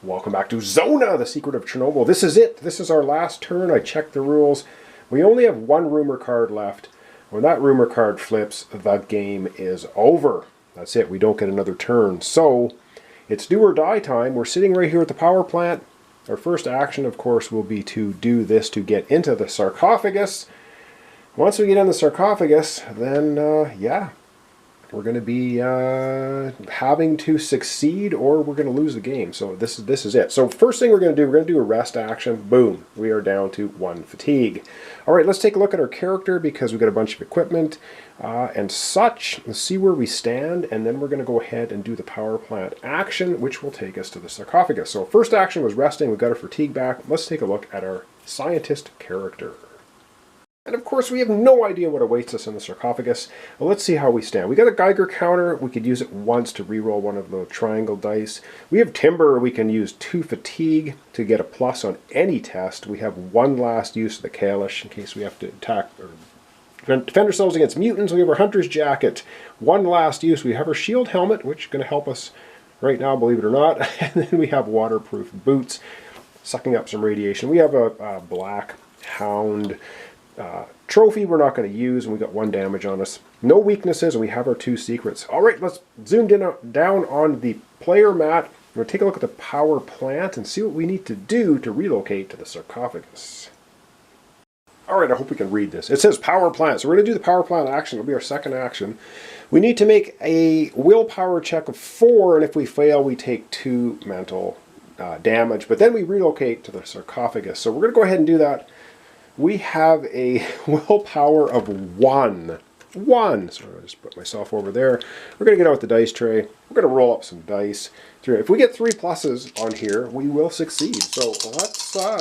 Welcome back to Zona, the Secret of Chernobyl. This is it. This is our last turn. I checked the rules. We only have one rumor card left. When that rumor card flips, the game is over. That's it. We don't get another turn. So, it's do or die time. We're sitting right here at the power plant. Our first action, of course, will be to do this to get into the sarcophagus. Once we get in the sarcophagus, then, yeah, we're going to be having to succeed or we're going to lose the game. So this is it. So first thing we're going to do a rest action. Boom. We are down to 1 fatigue. All right, let's take a look at our character because we've got a bunch of equipment and such. Let's see where we stand, and then we're going to go ahead and do the power plant action, which will take us to the sarcophagus. So first action was resting. We've got our fatigue back. Let's take a look at our scientist character. And of course, we have no idea what awaits us in the sarcophagus. Well, let's see how we stand. We got a Geiger counter. We could use it once to reroll one of the triangle dice. We have timber. We can use 2 fatigue to get a plus on any test. We have one last use of the Kalish in case we have to attack or defend ourselves against mutants. We have our hunter's jacket. One last use. We have our shield helmet, which is going to help us right now, believe it or not. And then we have waterproof boots, sucking up some radiation. We have a black hound trophy we're not going to use, and we got 1 damage on us. No weaknesses, and we have our 2 secrets. All right, let's zoom down on the player mat. We're going to take a look at the power plant and see what we need to do to relocate to the sarcophagus. All right, I hope we can read this. It says power plant, so we're going to do the power plant action. It'll be our second action. We need to make a willpower check of 4, and if we fail, we take 2 mental damage. But then we relocate to the sarcophagus. So we're going to go ahead and do that. We have a willpower of 1. 1. So I'll just put myself over there. We're going to get out the dice tray. We're going to roll up some dice. If we get 3 pluses on here, we will succeed. So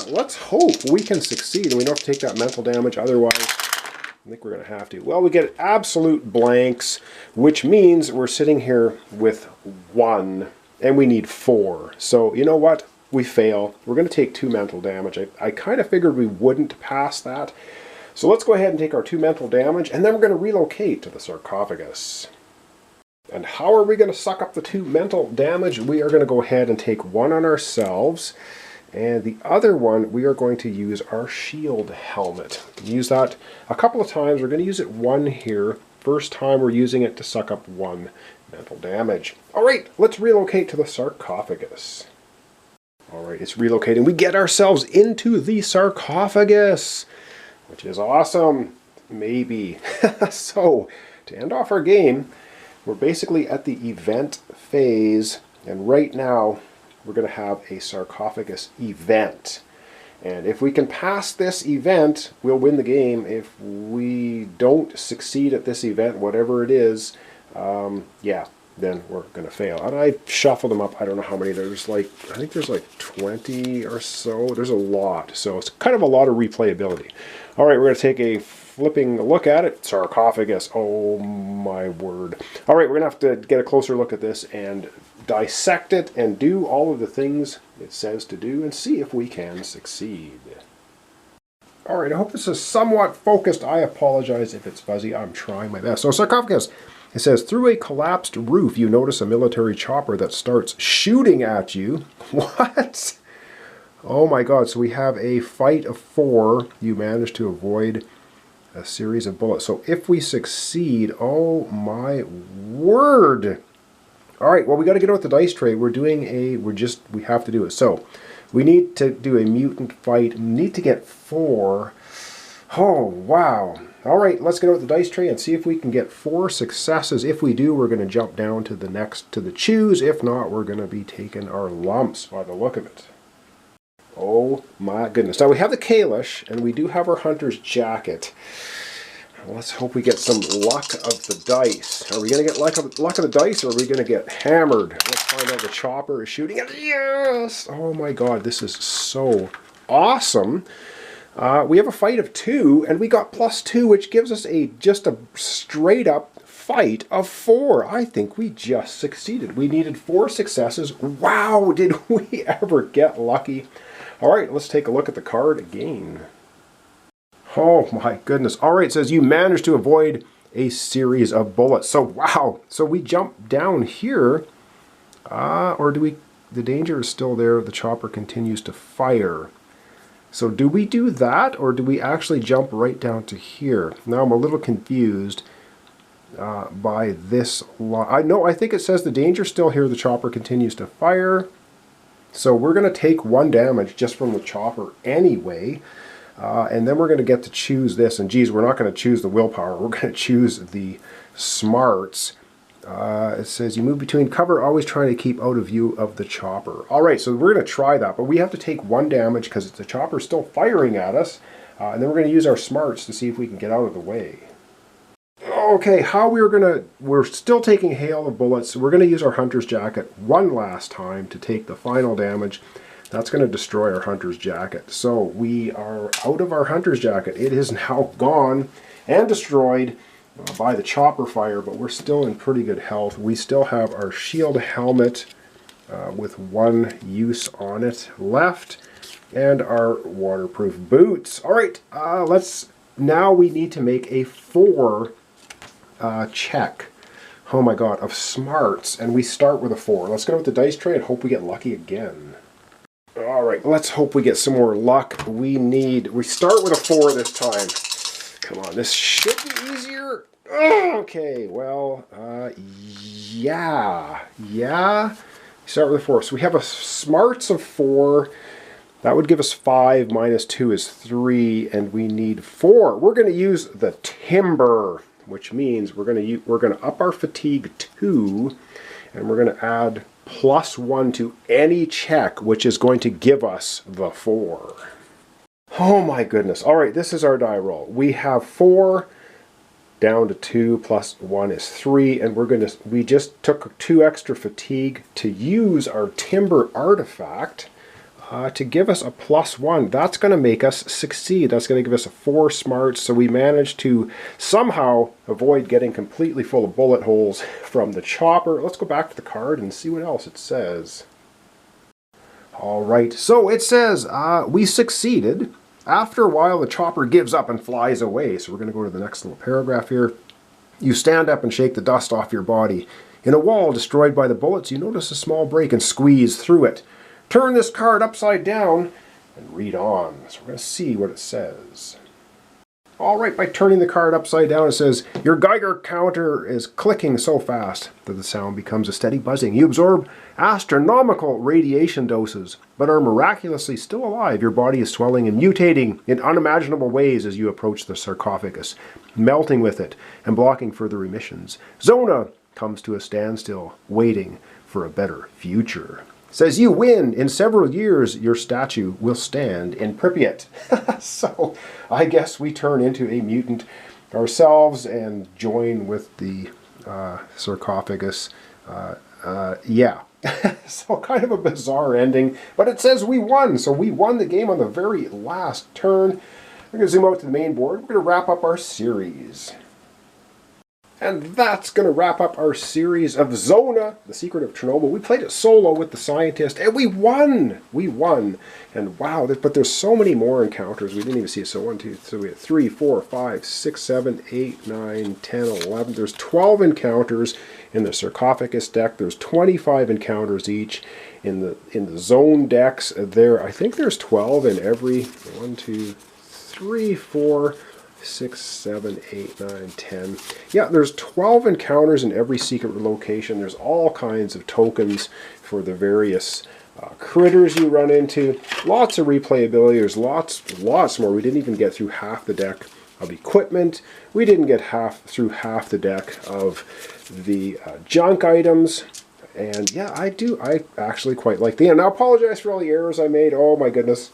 let's hope we can succeed and we don't have to take that mental damage. Otherwise, I think we're going to have to. Well, we get absolute blanks, which means we're sitting here with 1 and we need 4. So you know what? We fail. We're going to take 2 mental damage. I kind of figured we wouldn't pass that. So let's go ahead and take our 2 mental damage, and then we're going to relocate to the sarcophagus. And how are we going to suck up the 2 mental damage? We are going to go ahead and take 1 on ourselves, and the other one, we are going to use our shield helmet. Use that a couple of times. We're going to use it 1 here. First time we're using it to suck up 1 mental damage. All right, let's relocate to the sarcophagus. All right, it's relocating. We get ourselves into the sarcophagus, which is awesome. Maybe. So, to end off our game, we're basically at the event phase, and right now we're going to have a sarcophagus event. And if we can pass this event, we'll win the game. If we don't succeed at this event, whatever it is, yeah, then we're going to fail. And I shuffled them up. I don't know how many. There's I think there's 20 or so. There's a lot. So it's kind of a lot of replayability. All right, we're going to take a flipping look at it. Sarcophagus. Oh my word. All right, we're going to have to get a closer look at this and dissect it and do all of the things it says to do and see if we can succeed. All right, I hope this is somewhat focused. I apologize if it's fuzzy. I'm trying my best. So sarcophagus. It says, through a collapsed roof, you notice a military chopper that starts shooting at you. What? Oh my god, so we have a fight of 4. You manage to avoid a series of bullets. So if we succeed, oh my word. All right, well, we got to get out the dice tray. We have to do it. So we need to do a mutant fight. We need to get 4. Oh, wow. All right, let's get out the dice tray and see if we can get 4 successes. If we do, we're going to jump down to the choose. If not, we're going to be taking our lumps by the look of it. Oh my goodness. Now we have the Kalish, and we do have our hunter's jacket. Let's hope we get some luck of the dice. Are we going to get luck of the dice, or are we going to get hammered? Let's find out. The chopper is shooting at yes! Oh my god, this is so awesome. We have a fight of 2, and we got +2, which gives us just a straight up fight of 4. I think we just succeeded. We needed 4 successes. Wow, did we ever get lucky? All right, let's take a look at the card again. Oh my goodness. All right, it says you managed to avoid a series of bullets. So wow, so we jump down here, or do we the danger is still there. The chopper continues to fire. So do we do that, or do we actually jump right down to here? Now I'm a little confused by this line. I think it says the danger's still here. The chopper continues to fire. So we're going to take 1 damage just from the chopper anyway. And then we're going to get to choose this. And geez, we're not going to choose the willpower. We're going to choose the smarts. It says you move between cover, always trying to keep out of view of the chopper. All right, so we're going to try that, but we have to take 1 damage because the chopper's still firing at us. And then we're going to use our smarts to see if we can get out of the way. Okay, we're still taking a hail of bullets. We're going to use our hunter's jacket one last time to take the final damage. That's going to destroy our hunter's jacket. So we are out of our hunter's jacket. It is now gone and destroyed by the chopper fire, but we're still in pretty good health. We still have our shield helmet with 1 use on it left, and our waterproof boots. All right, now we need to make a 4 check. Oh my god, of smarts, and we start with a 4. Let's go with the dice tray and hope we get lucky again. All right, let's hope we get some more luck. We start with a 4 this time. Come on, this should be easier. Okay, well, yeah. Start with a 4. So we have a smarts of 4. That would give us 5 minus 2 is 3, and we need 4. We're going to use the timber, which means we're going to up our fatigue 2, and we're going to add +1 to any check, which is going to give us the 4. Oh my goodness. All right, this is our die roll. We have 4 down to 2 plus 1 is 3, and we just took 2 extra fatigue to use our timber artifact to give us a +1. That's going to make us succeed. That's going to give us a 4 smarts, so we managed to somehow avoid getting completely full of bullet holes from the chopper. Let's go back to the card and see what else it says. All right, so it says we succeeded. After a while, the chopper gives up and flies away. So we're going to go to the next little paragraph here. You stand up and shake the dust off your body. In a wall destroyed by the bullets, you notice a small break and squeeze through it. Turn this card upside down and read on. So we're going to see what it says. All right, by turning the card upside down, it says, your Geiger counter is clicking so fast that the sound becomes a steady buzzing. You absorb astronomical radiation doses, but are miraculously still alive. Your body is swelling and mutating in unimaginable ways as you approach the sarcophagus, melting with it and blocking further emissions. Zona comes to a standstill, waiting for a better future. Says you win. In several years, your statue will stand in Pripyat. So I guess we turn into a mutant ourselves and join with the sarcophagus. Yeah. So kind of a bizarre ending, but it says we won. So we won the game on the very last turn. We're going to zoom out to the main board. We're going to wrap up our series. And that's going to wrap up our series of Zona, The Secret of Chernobyl. We played it solo with the scientist, and we won! We won. And wow, but there's so many more encounters. We didn't even see it. So 1, 2, 3, we had 3, 4, 5, 6, 7, 8, 9, 10, 11. There's 12 encounters in the sarcophagus deck. There's 25 encounters each in the zone decks. I think there's 12 in every 1, 2, 3, 4, 6, 7, 8, 9, 10. Yeah, there's 12 encounters in every secret location. There's all kinds of tokens for the various critters you run into. Lots of replayability. There's lots more. We didn't even get through half the deck of equipment. We didn't get through half the deck of the junk items. And yeah, I actually quite like the end. Now, I apologize for all the errors I made. Oh my goodness.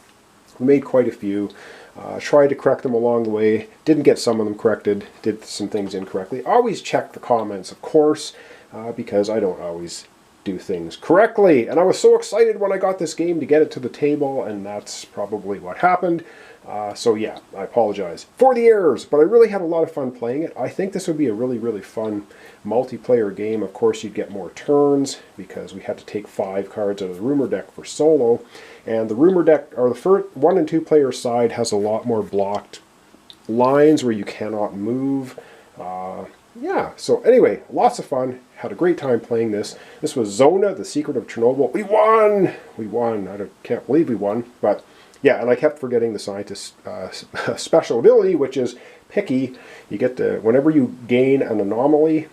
We made quite a few. Tried to correct them along the way. Didn't get some of them corrected. Did some things incorrectly. Always check the comments, of course, because I don't always do things correctly. And I was so excited when I got this game to get it to the table, and that's probably what happened. So yeah, I apologize for the errors, but I really had a lot of fun playing it. I think this would be a really, really fun multiplayer game. Of course, you'd get more turns because we had to take 5 cards out of the rumor deck for solo. And the rumor deck, or the first 1 and 2 player side, has a lot more blocked lines where you cannot move. Yeah, so anyway, lots of fun. Had a great time playing this. This was Zona, The Secret of Chernobyl. We won! We won. Can't believe we won. But yeah, and I kept forgetting the scientist's special ability, which is picky. You get to, whenever you gain an anomaly,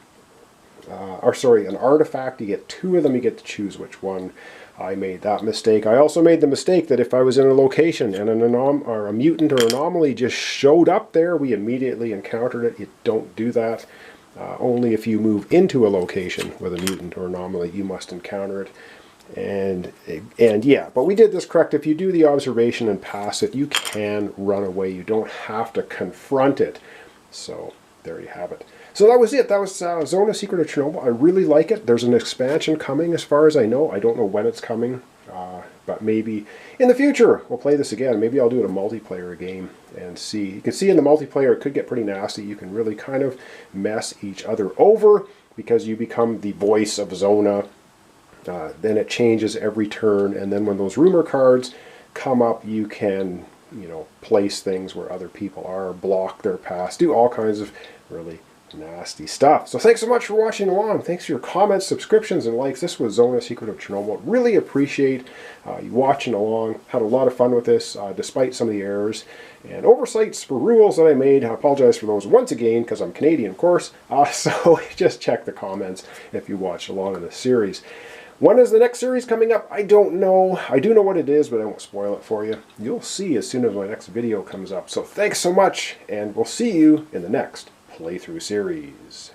an artifact, you get 2 of them, you get to choose which one. I made that mistake. I also made the mistake that if I was in a location and a mutant or anomaly just showed up there, we immediately encountered it. You don't do that. Only if you move into a location with a mutant or anomaly, you must encounter it. And yeah, but we did this correct. If you do the observation and pass it, you can run away. You don't have to confront it. So there you have it. So that was it. That was Zona Secret of Chernobyl. I really like it. There's an expansion coming as far as I know. I don't know when it's coming, but maybe in the future we'll play this again. Maybe I'll do it a multiplayer game and see. You can see in the multiplayer it could get pretty nasty. You can really kind of mess each other over because you become the voice of Zona. Then it changes every turn, and then when those rumor cards come up, you can, place things where other people are, block their paths, do all kinds of really nasty stuff. So thanks so much for watching along. Thanks for your comments, subscriptions, and likes. This was Zona Secret of Chernobyl. Really appreciate you watching along. Had a lot of fun with this, despite some of the errors and oversights for rules that I made. I apologize for those once again, because I'm Canadian, of course. So just check the comments if you watched along in this series. When is the next series coming up? I don't know. I do know what it is, but I won't spoil it for you. You'll see as soon as my next video comes up. So thanks so much, and we'll see you in the next playthrough series.